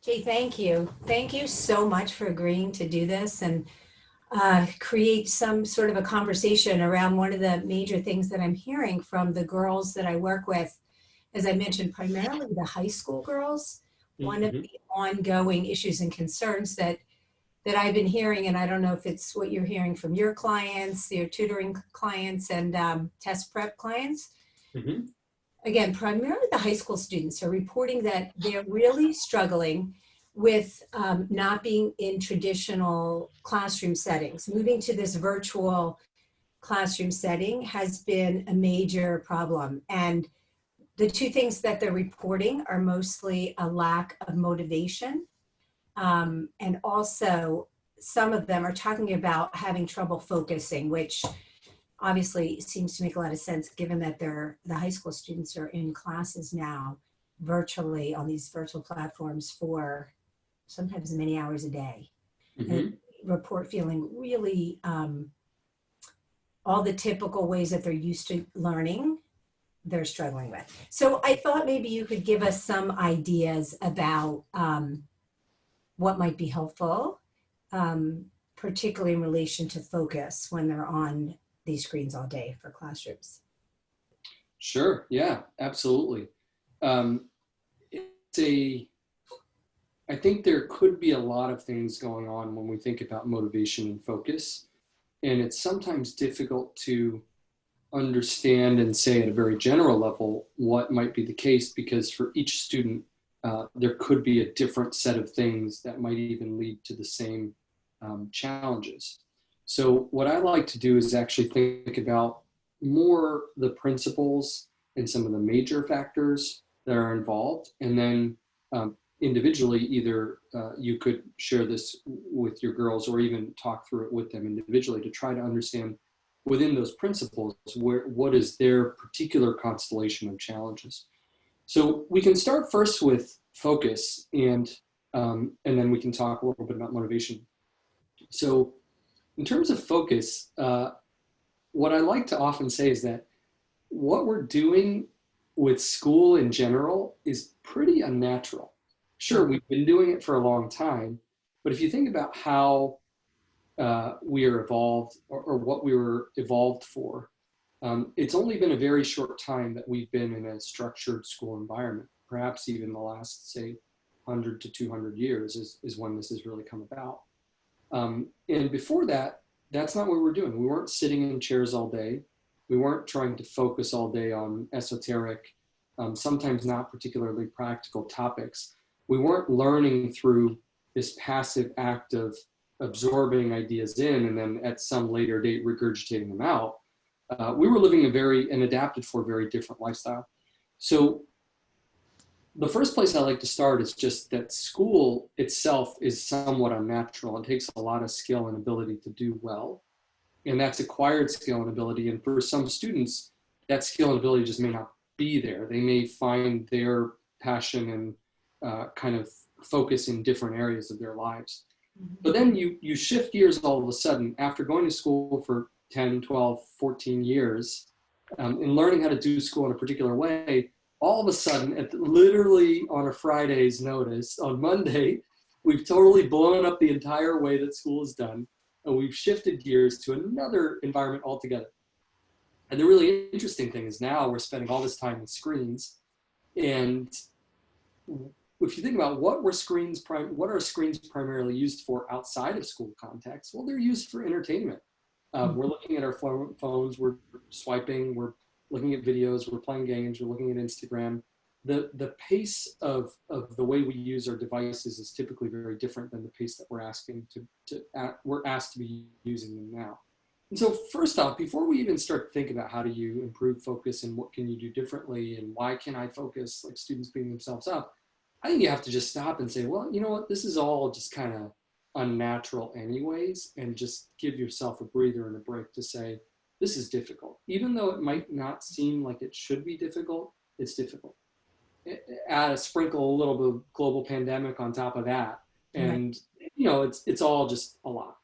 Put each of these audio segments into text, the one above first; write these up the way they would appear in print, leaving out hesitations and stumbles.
Jay, thank you. Thank you so much for agreeing to do this and create some sort of a conversation around one of the major things that I'm hearing from the girls that I work with. As I mentioned, primarily the high school girls. One of Hmm. the ongoing issues and concerns that I've been hearing, and I don't know if it's what you're hearing from your clients, your tutoring clients, and test prep clients. Hmm. Again, primarily the high school students are reporting that they're really struggling with not being in traditional classroom settings. Moving to this virtual classroom setting has been a major problem. And the two things that they're reporting are mostly a lack of motivation. And also, some of them are talking about having trouble focusing, which obviously seems to make a lot of sense given that the high school students are in classes now virtually on these virtual platforms for sometimes many hours a day and Hmm. report feeling really all the typical ways that they're used to learning they're struggling with. So I thought maybe you could give us some ideas about what might be helpful, particularly in relation to focus when they're on these screens all day for classrooms. Sure. Yeah, absolutely. Um, it's a, I think there could be a lot of things going on when we think about motivation and focus. And it's sometimes difficult to understand and say at a very general level what might be the case because for each student, there could be a different set of things that might even lead to the same challenges. So, what I like to do is actually think about more the principles and some of the major factors that are involved, and then individually, either you could share this with your girls or even talk through it with them individually to try to understand within those principles what is their particular constellation of challenges. So we can start first with focus, and then we can talk a little bit about motivation. So in terms of focus, what I like to often say is that what we're doing with school in general is pretty unnatural. Sure, we've been doing it for a long time, but if you think about how we are evolved, or what we were evolved for, it's only been a very short time that we've been in a structured school environment. Perhaps even the last, say, 100 to 200 years is when this has really come about. And before that, that's not what we were doing. We weren't sitting in chairs all day. We weren't trying to focus all day on esoteric, sometimes not particularly practical topics. We weren't learning through this passive act of absorbing ideas in and then at some later date regurgitating them out. We were living and adapted for a very different lifestyle. So the first place I like to start is just that school itself is somewhat unnatural. It takes a lot of skill and ability to do well. And that's acquired skill and ability. And for some students, that skill and ability just may not be there. They may find their passion and kind of focus in different areas of their lives. But then you shift gears all of a sudden after going to school for 10, 12, 14 years, and learning how to do school in a particular way. All of a sudden, literally on a Friday's notice, on Monday, we've totally blown up the entire way that school is done, and we've shifted gears to another environment altogether. And the really interesting thing is now we're spending all this time with screens, and if you think about what are screens primarily used for outside of school context, well, they're used for entertainment. We're looking at our phones, we're swiping, we're looking at videos, we're playing games, we're looking at Instagram. The pace of the way we use our devices is typically very different than the pace that we're asked to be using them now. And so first off, before we even start to think about how do you improve focus and what can you do differently and why can I focus, like students beating themselves up, I think you have to just stop and say, well, you know what, this is all just kind of unnatural anyways, and just give yourself a breather and a break to say, this is difficult. Even though it might not seem like it should be difficult, it's difficult. Add a sprinkle a little bit of global pandemic on top of that, Right. and it's all just a lot.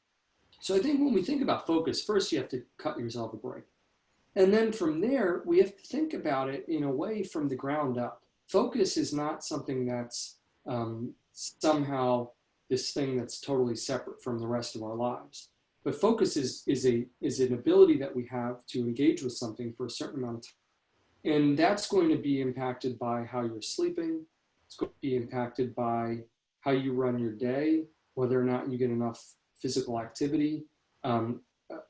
So I think when we think about focus, first you have to cut yourself a break. And then from there, we have to think about it in a way from the ground up. Focus is not something that's somehow this thing that's totally separate from the rest of our lives. But focus is an ability that we have to engage with something for a certain amount of time. And that's going to be impacted by how you're sleeping. It's going to be impacted by how you run your day, whether or not you get enough physical activity,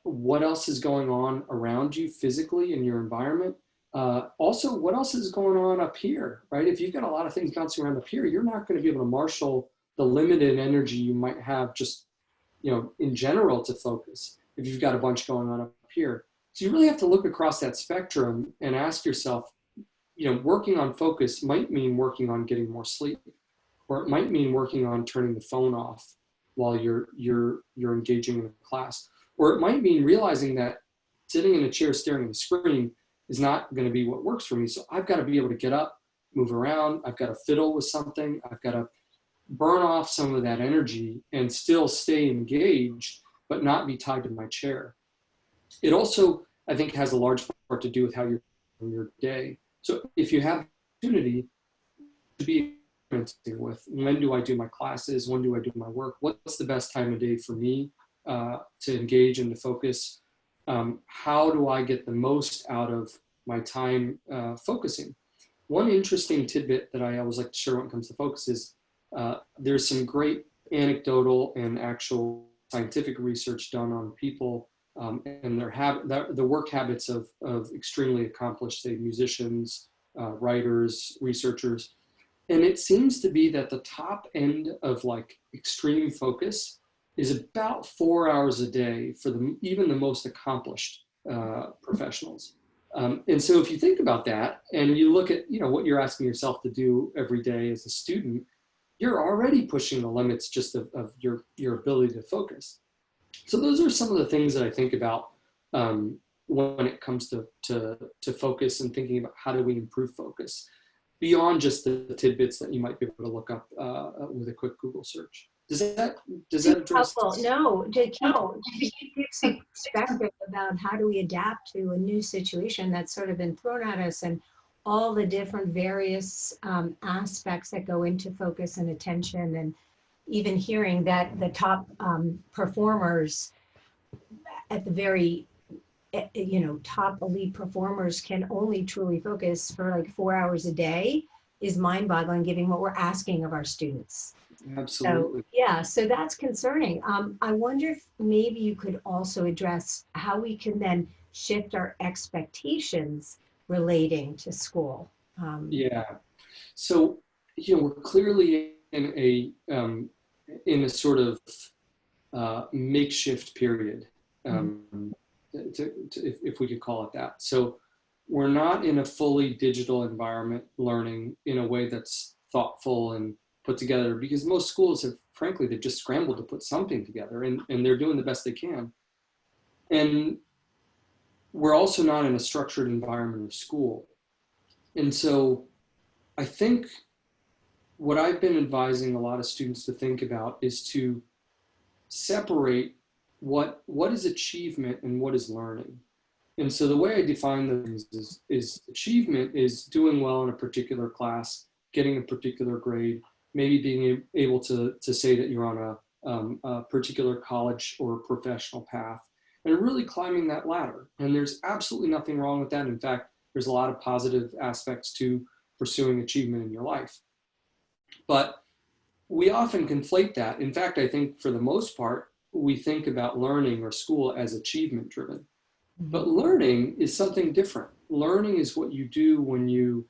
what else is going on around you physically in your environment. Also, what else is going on up here, right? If you've got a lot of things bouncing around up here, you're not going to be able to marshal the limited energy you might have just, in general to focus if you've got a bunch going on up here. So you really have to look across that spectrum and ask yourself, working on focus might mean working on getting more sleep, or it might mean working on turning the phone off while you're engaging in a class, or it might mean realizing that sitting in a chair staring at a screen is not going to be what works for me. So I've got to be able to get up, move around. I've got to fiddle with something. I've got to burn off some of that energy and still stay engaged, but not be tied to my chair. It also, I think, has a large part to do with how you're doing your day. So if you have the opportunity to be with, when do I do my classes? When do I do my work? What's the best time of day for me to engage and to focus? How do I get the most out of my time focusing? One interesting tidbit that I always like to share when it comes to focus is there's some great anecdotal and actual scientific research done on people and the work habits of extremely accomplished, say, musicians, writers, researchers. And it seems to be that the top end of like extreme focus is about 4 hours a day for even the most accomplished professionals. And so if you think about that and you look at, what you're asking yourself to do every day as a student, you're already pushing the limits just of your ability to focus. So those are some of the things that I think about when it comes to focus and thinking about how do we improve focus beyond just the tidbits that you might be able to look up with a quick Google search. Does that address? No, to give some perspective about how do we adapt to a new situation that's sort of been thrown at us, and all the different various aspects that go into focus and attention, and even hearing that the top performers at the very top elite performers can only truly focus for like 4 hours a day is mind-boggling, given what we're asking of our students. Absolutely. So that's concerning. I wonder if maybe you could also address how we can then shift our expectations relating to school. So, we're clearly in a sort of makeshift period. If we could call it that. So we're not in a fully digital environment learning in a way that's thoughtful and put together, because most schools have, frankly, they've just scrambled to put something together, and they're doing the best they can. And we're also not in a structured environment of school. And so I think what I've been advising a lot of students to think about is to separate what is achievement and what is learning. And so the way I define those is achievement is doing well in a particular class, getting a particular grade, maybe being able to say that you're on a particular college or professional path, and really climbing that ladder. And there's absolutely nothing wrong with that. In fact, there's a lot of positive aspects to pursuing achievement in your life. But we often conflate that. In fact, I think for the most part, we think about learning or school as achievement driven. Mm-hmm. But learning is something different. Learning is what you do when you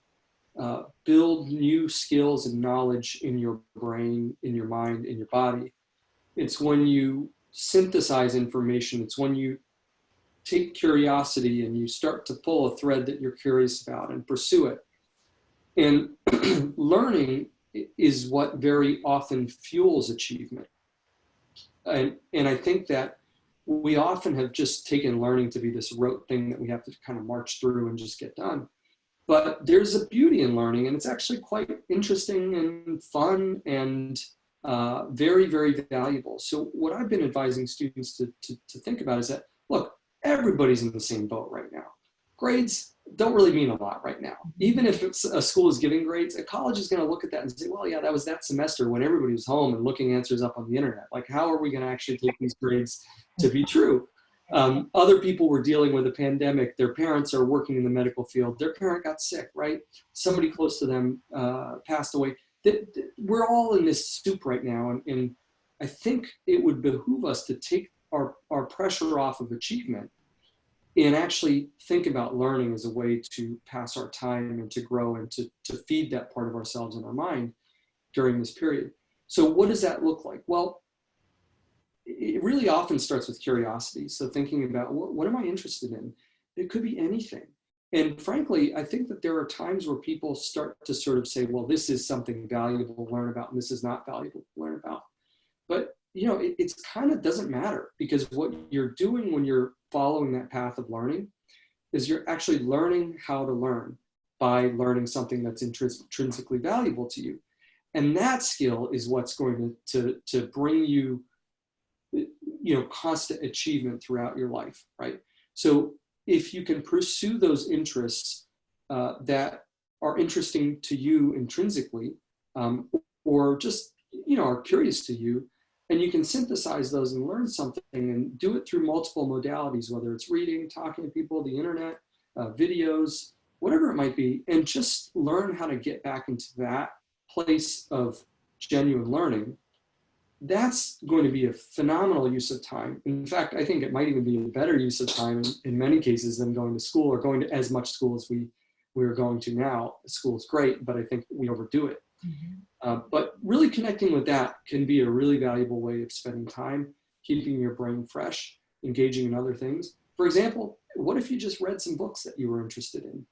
build new skills and knowledge in your brain, in your mind, in your body. It's when you synthesize information. It's when you take curiosity and you start to pull a thread that you're curious about and pursue it. And learning is what very often fuels achievement. And I think that we often have just taken learning to be this rote thing that we have to kind of march through and just get done. But there's a beauty in learning, and it's actually quite interesting and fun and very, very valuable. So what I've been advising students to think about is that, look, everybody's in the same boat right now. Grades don't really mean a lot right now. Even if it's a school is giving grades, a college is going to look at that and say, well, yeah, that was that semester when everybody was home and looking answers up on the internet. Like, how are we going to actually take these grades to be true? Other people were dealing with a pandemic. Their parents are working in the medical field. Their parent got sick, right? Somebody close to them passed away. We're all in this soup right now. And I think it would behoove us to take our pressure off of achievement and actually think about learning as a way to pass our time and to grow and to feed that part of ourselves and our mind during this period. So what does that look like? Well, it really often starts with curiosity. So thinking about what am I interested in? It could be anything. And frankly, I think that there are times where people start to sort of say, well, this is something valuable to learn about and this is not valuable to learn about. But it's kind of doesn't matter, because what you're doing when you're following that path of learning is you're actually learning how to learn by learning something that's intrinsically valuable to you. And that skill is what's going to bring you, constant achievement throughout your life, right? So if you can pursue those interests that are interesting to you intrinsically, or just, are curious to you, and you can synthesize those and learn something and do it through multiple modalities, whether it's reading, talking to people, the internet, videos, whatever it might be, and just learn how to get back into that place of genuine learning. That's going to be a phenomenal use of time. In fact, I think it might even be a better use of time in many cases than going to school or going to as much school as we are going to now. School is great, but I think we overdo it. Mm-hmm. But really connecting with that can be a really valuable way of spending time, keeping your brain fresh, engaging in other things. For example, what if you just read some books that you were interested in?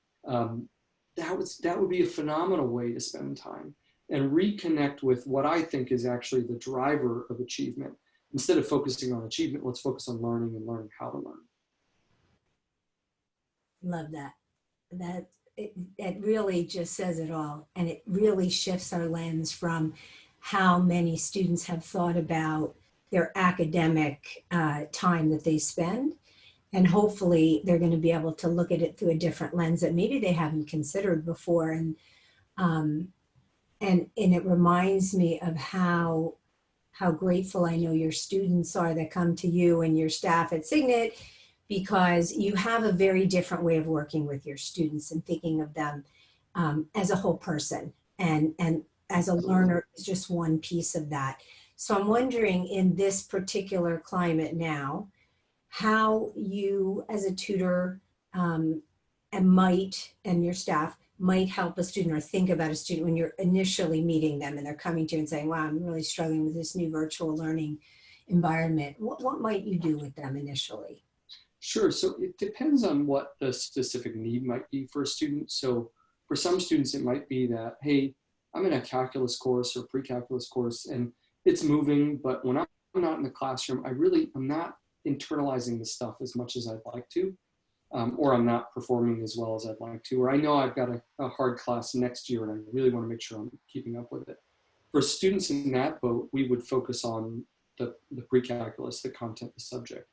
That would be a phenomenal way to spend time and reconnect with what I think is actually the driver of achievement. Instead of focusing on achievement, let's focus on learning and learning how to learn. Love that. It really just says it all. And it really shifts our lens from how many students have thought about their academic time that they spend. And hopefully they're going to be able to look at it through a different lens that maybe they haven't considered before. And it reminds me of how grateful I know your students are that come to you and your staff at Signet, because you have a very different way of working with your students and thinking of them as a whole person. And as a learner is just one piece of that. So I'm wondering, in this particular climate now, how you as a tutor and your staff might help a student or think about a student when you're initially meeting them and they're coming to you and saying, wow, I'm really struggling with this new virtual learning environment. What might you do with them initially? Sure. So it depends on what the specific need might be for a student. So for some students, it might be that, hey, I'm in a calculus course or pre-calculus course and it's moving, but when I'm not in the classroom, I'm not internalizing the stuff as much as I'd like to, or I'm not performing as well as I'd like to, or I know I've got a hard class next year and I really want to make sure I'm keeping up with it. For students in that boat, we would focus on the pre-calculus, the content, the subject.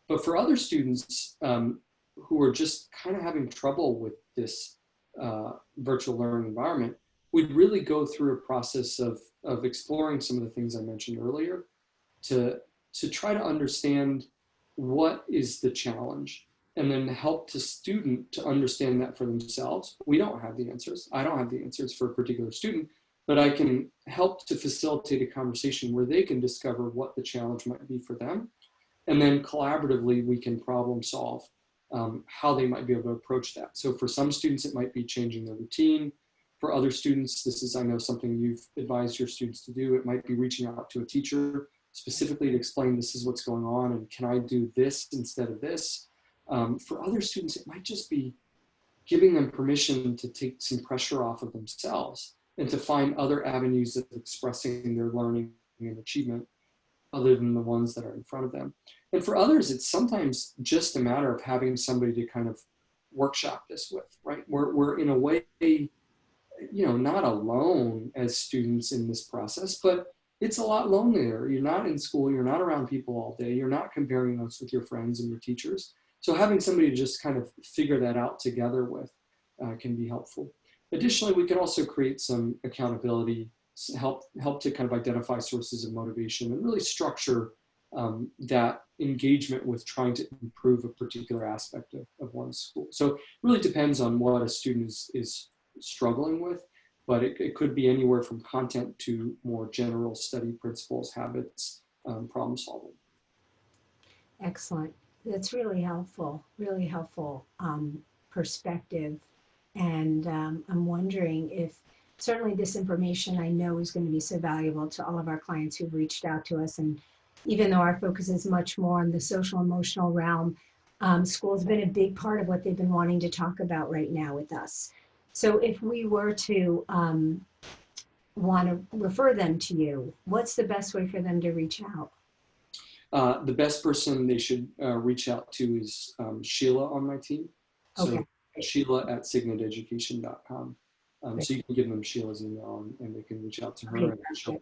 But for other students who are just kind of having trouble with this virtual learning environment, we'd really go through a process of exploring some of the things I mentioned earlier to try to understand what is the challenge and then help the student to understand that for themselves. We don't have the answers. I don't have the answers for a particular student, but I can help to facilitate a conversation where they can discover what the challenge might be for them. And then collaboratively, we can problem solve how they might be able to approach that. So for some students, it might be changing their routine. For other students, this is, I know, something you've advised your students to do. It might be reaching out to a teacher specifically to explain this is what's going on and can I do this instead of this. For other students, it might just be giving them permission to take some pressure off of themselves and to find other avenues of expressing their learning and achievement other than the ones that are in front of them. And for others, it's sometimes just a matter of having somebody to kind of workshop this with, right? We're in a way, not alone as students in this process, but it's a lot lonelier. You're not in school, you're not around people all day, you're not comparing notes with your friends and your teachers. So having somebody to just kind of figure that out together with can be helpful. Additionally, we can also create some accountability, help to kind of identify sources of motivation and really structure that engagement with trying to improve a particular aspect of one's school. So it really depends on what a student is struggling with, but it could be anywhere from content to more general study principles, habits, problem solving. Excellent. That's really helpful perspective. And I'm wondering if certainly this information I know is going to be so valuable to all of our clients who've reached out to us. And even though our focus is much more on the social emotional realm, school has been a big part of what they've been wanting to talk about right now with us. So if we were to want to refer them to you, what's the best way for them to reach out? The best person they should reach out to is Sheila on my team. So Okay. Sheila@signeteducation.com. So you can give them Sheila's email and they can reach out to her and she'll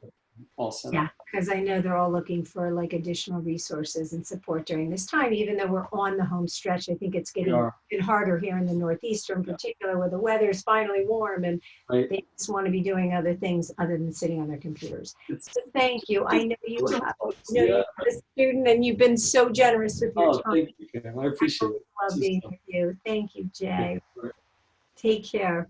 all set up. Yeah, because I know they're all looking for like additional resources and support during this time, even though we're on the home stretch. I think it's getting a bit harder here in the Northeast, in particular, where the weather's finally warm and they just want to be doing other things other than sitting on their computers. So thank you. I know you have, you're a student and you've been so generous with your time. Thank you, Pam. I appreciate it. I love being with you. Thank you, Jay. Take care.